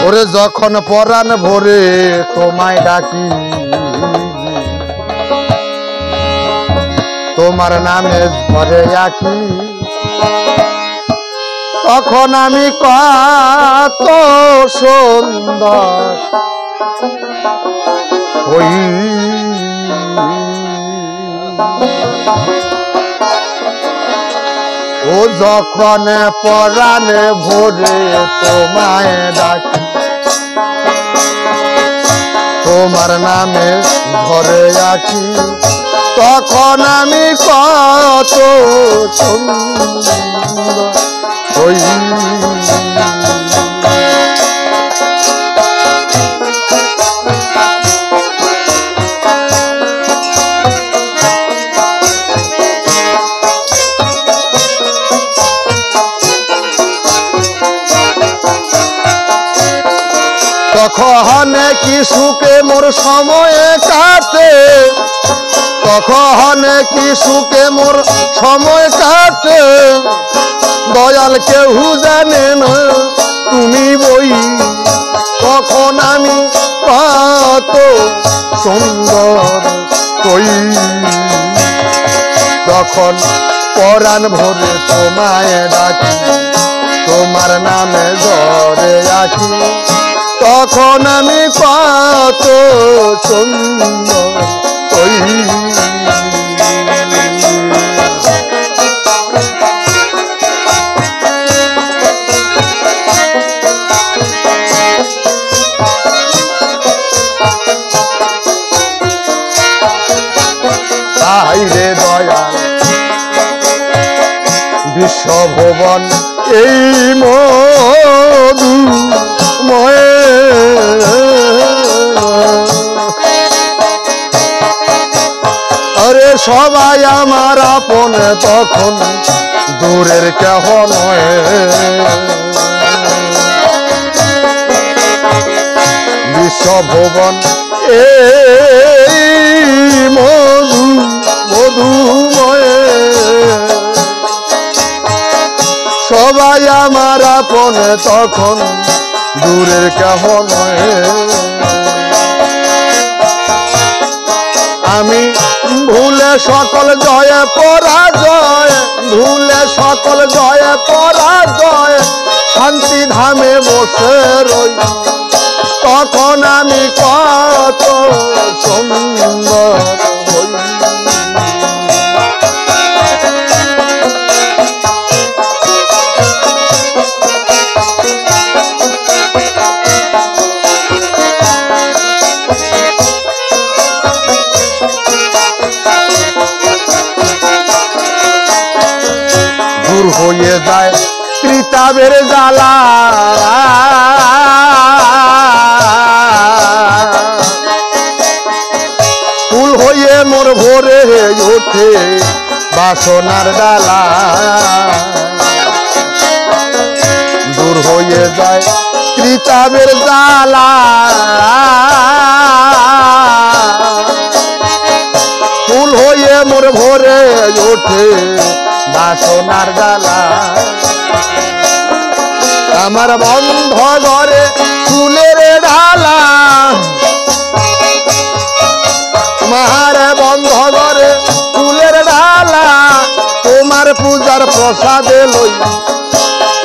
ওরে যখন পরাণ ভরে তোমায় ডাকি, তোমার নামে ঘরে আঁকি, তখন আমি কত সুন্দর হই। ও যখন পরাণে ভরে তোমায় ডাকি, তোমার নামে ঘরে আঁকি, তখন আমি কত সুন্দর হই। তখন কি সুখে মোর সময় কাটে, তখন কি সুখে মোর সময় কাটে, দয়াল কেউ জানে না তুমি বই, তখন আমি কত সুন্দর হই। তখন পরাণ ভরে তোমায় ডাকি, তোমার নামে ঘরে আঁকি, তখন আমি কত সুন্দর হই। তাই রে দয়াল বিশ্বভুবন এই মধুময়, আরে সবাই আমার আপন তখন দূরের কেহ নয়। বিশ্বভুবন এই মধুময়, সবাই আমার আপন তখন দূরের কেহ নয়। আমি ভুলে সকল জয় পরাজয়, ভুলে সকল জয় পরাজয়, শান্তি ধামে বসে রই, তখন আমি কত সুন্দর হই। দূর হয়ে যায় ত্রিতাবের জ্বালা, ফুল হয়ে মোর ভরে ওঠে বাসনার ডালা। দূর হয়ে যায় ত্রিতাবের জ্বালা, ফুল হয়ে মোর ভরে ওঠে বাসনার ডালা। আমার বন্ধ ঘরে ফুলের ডালা, মার বন্ধ ঘরে ফুলের ডালা, তোমার পূজার প্রসাদে লই,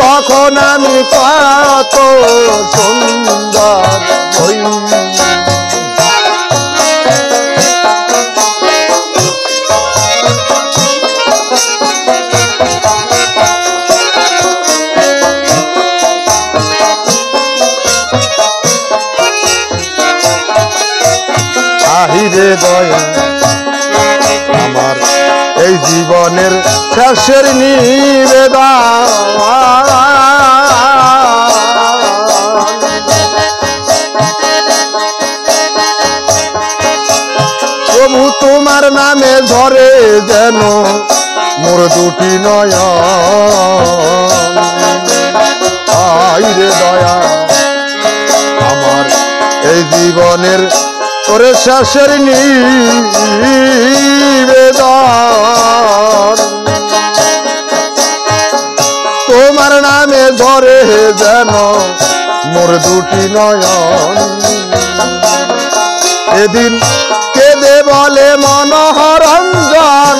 তখন আমি কত সুন্দর হই। আহিরে দয়া আমার এই জীবনের শেষের নিবেদন, প্রভু তোমার নামে ধরে যেন মোর দুটি নয়ন। আহিরে দয়া আমার এই জীবনের ওরে শেষের নিবেদন, তোমার নামে ধরে যেন মোর দুটি নয়ন এদিন কেঁদে বলে মনোহরঞ্জন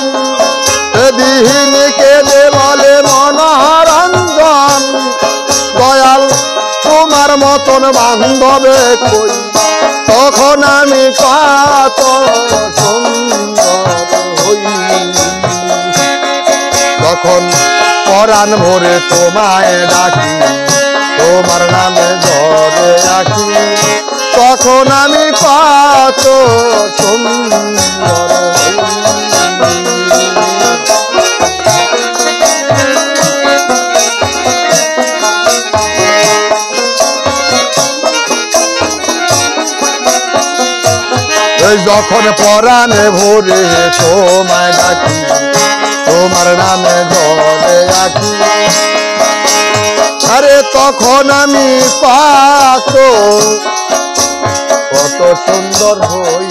এদিন কেঁদে বলে মনোহরঞ্জন দয়াল তোমার মতন বান্ধবে কই তখন আমি কত সুন্দর হই তখন পরাণ ভরে তোমায় ডাকি তোমার নামে ধরে রাখি তখন আমি কত সুন্দর যখন পরাণে ভরে তোমায় ডাকি তোমার নামে ধরে রাখি আরে তখন আমি কত সুন্দর হই